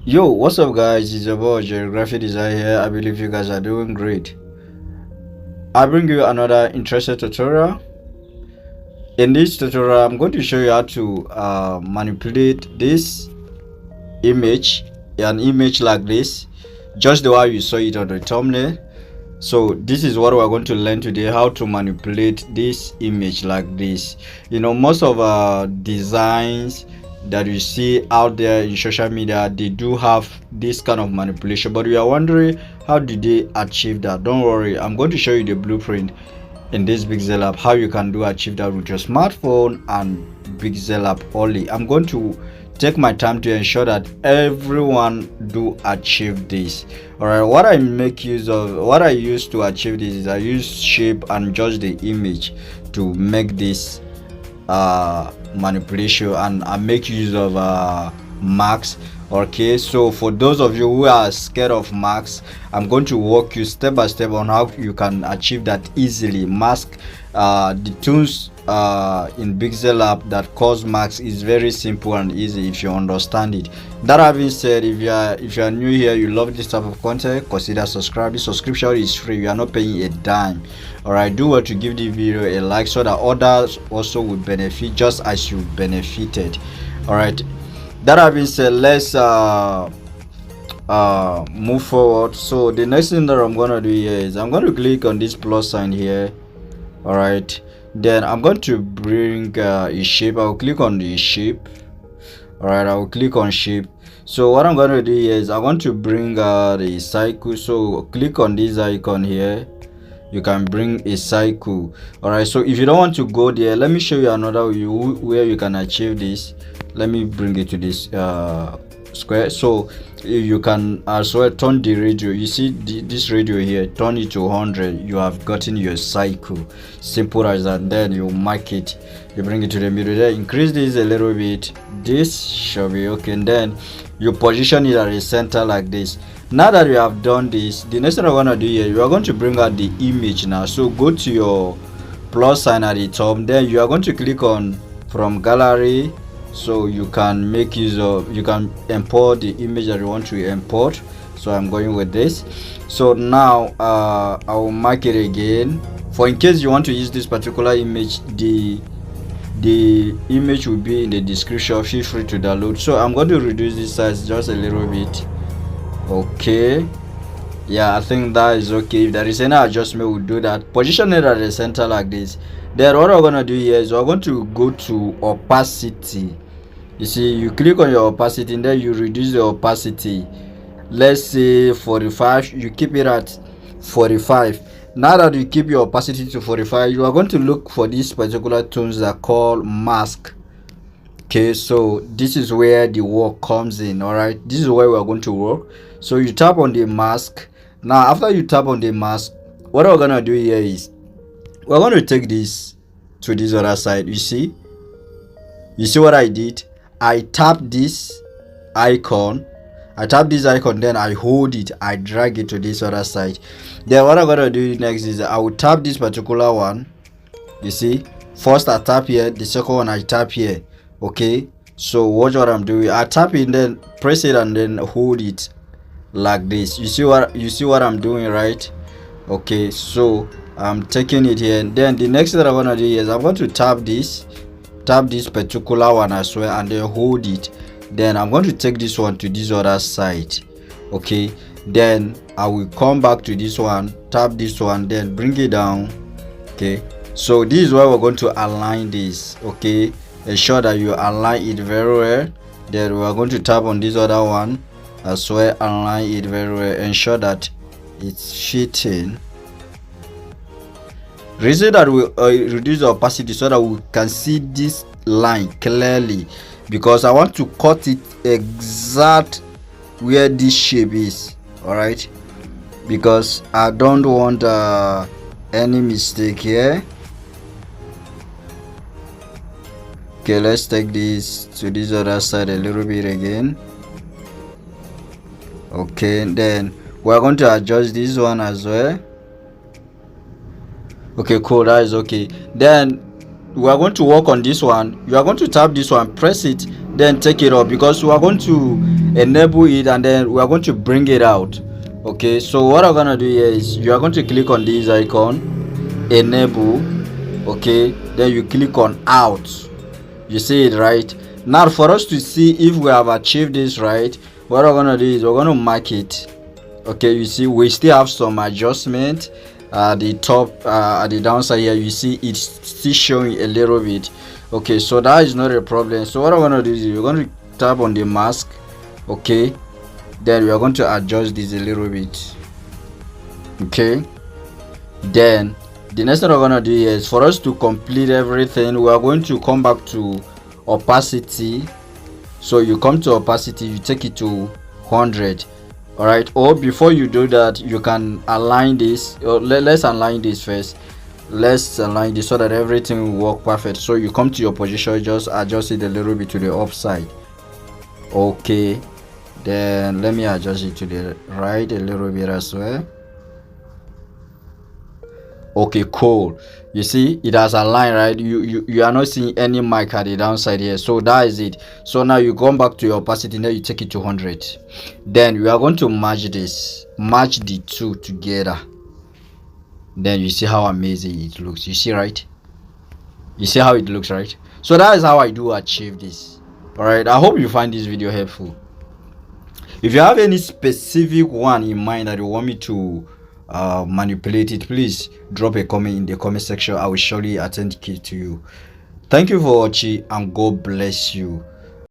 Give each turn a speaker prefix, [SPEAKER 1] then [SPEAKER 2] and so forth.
[SPEAKER 1] Yo, what's up guys? It's your boy Jerry Graphic Design here. I believe you guys are doing great. I bring you another interesting tutorial. In this tutorial, I'm going to show you how to manipulate this image, an image like this, just the way you saw it on the thumbnail. So this is what we're going to learn today, how to manipulate this image like this. You know, most of our designs that you see out there in social media, they do have this kind of manipulation, but we are wondering how did they achieve that. Don't worry, I'm going to show you the blueprint in this PixelLab, how you can achieve that with your smartphone and PixelLab only. I'm going to take my time to ensure that everyone do achieve this. All right, what I use to achieve this is I use shape and just the image to make this manipulation, and I make use of marks. Okay, so for those of you who are scared of marks, I'm going to walk you step by step on how you can achieve that easily. Mask the tools in PixelLab that cause marks is very simple and easy if you understand it. That having said, if you are new here, you love this type of content, consider subscribe. The subscription is free, you are not paying a dime. All right, do well to give the video a like so that others also will benefit just as you benefited. All right, that having said, let's move forward. So the next thing that I'm gonna do here is I'm going to click on this plus sign here. All right, then I'm going to bring a shape. I'll click on the shape. All right, I'll click on shape. So what I'm going to do here is I want to bring the cycle. So click on this icon here, you can bring a cycle. All right, so if you don't want to go there, let me show you another way where you can achieve this. Let me bring it to this square. So you can as well turn the radio. You see this radio here, turn it to 100. You have gotten your cycle. Simple as that. Then you mark it, you bring it to the middle there, increase this a little bit. This should be okay, and then you position it at the center like this. Now that you have done this, the next thing I'm going to do here, you are going to bring out the image now. So go to your plus sign at the top, then you are going to click on from gallery, so you can make use of, you can import the image that you want to import. So I'm going with this. So now I will mark it again. For in case you want to use this particular image, the image will be in the description. Feel free to download. So I'm going to reduce this size just a little bit. Okay, yeah, I think that is okay. If there is any adjustment, we'll do that. Position it at the center like this. Then what we're gonna do here is we're going to go to opacity. You see, you click on your opacity and then you reduce the opacity. Let's say 45. You keep it at 45. Now that you keep your opacity to 45, you are going to look for these particular tones that are called mask. Okay, so this is where the work comes in. All right, this is where we are going to work. So you tap on the mask. Now after you tap on the mask, what we're gonna do here is we're going to take this to this other side. You see what I did? I tap this icon, then I hold it, I drag it to this other side. Then what I'm gonna do next is I will tap this particular one. You see, first I tap here, the second one I tap here. Okay, so watch what I'm doing. I tap it, then press it and then hold it like this. You see what I'm doing, right? Okay, so I'm taking it here, and then the next thing that I'm gonna do is I'm going to tap this particular one as well, and then hold it. Then I'm going to take this one to this other side. Okay, then I will come back to this one, tap this one, then bring it down. Okay, so this is where we're going to align this. Okay, ensure that you align it very well. Then we are going to tap on this other one as well, align it very well, ensure that it's fitting. Reason that we reduce the opacity so that we can see this line clearly, because I want to cut it exact where this shape is. All right, because I don't want any mistake here. Okay, let's take this to this other side a little bit again. Okay, then we're going to adjust this one as well. Okay, cool, that is okay. Then we are going to work on this one. You are going to tap this one, press it, then take it off, because we are going to enable it and then we are going to bring it out. Okay, so what I'm gonna do here is you are going to click on this icon, enable. Okay, then you click on out. You see it, right? Now for us to see if we have achieved this, right, what we're gonna do is we're gonna mark it. Okay, you see we still have some adjustment at the top, at the downside here. You see it's still showing a little bit. Okay, so that is not a problem. So what I'm gonna do is we're going to tap on the mask. Okay, then we are going to adjust this a little bit. Okay, then the next thing we're gonna do is for us to complete everything, we are going to come back to opacity. So you come to opacity, you take it to 100. All right, or before you do that, you can align this. Let's align this first. Let's align this so that everything will work perfect. So you come to your position, just adjust it a little bit to the upside. Okay, then let me adjust it to the right a little bit as well. Okay, cool. You see it has aligned, right? You are not seeing any mic at the downside here. So that is it. So now you come back to your opacity. Now you take it to 100. Then we are going to merge this, match the two together. Then you see how amazing it looks. You see, right? You see how it looks, right? So that is how I do achieve this. All right, I hope you find this video helpful. If you have any specific one in mind that you want me to manipulate it, please drop a comment in the comment section. I will surely attend to you. Thank you for watching and God bless you.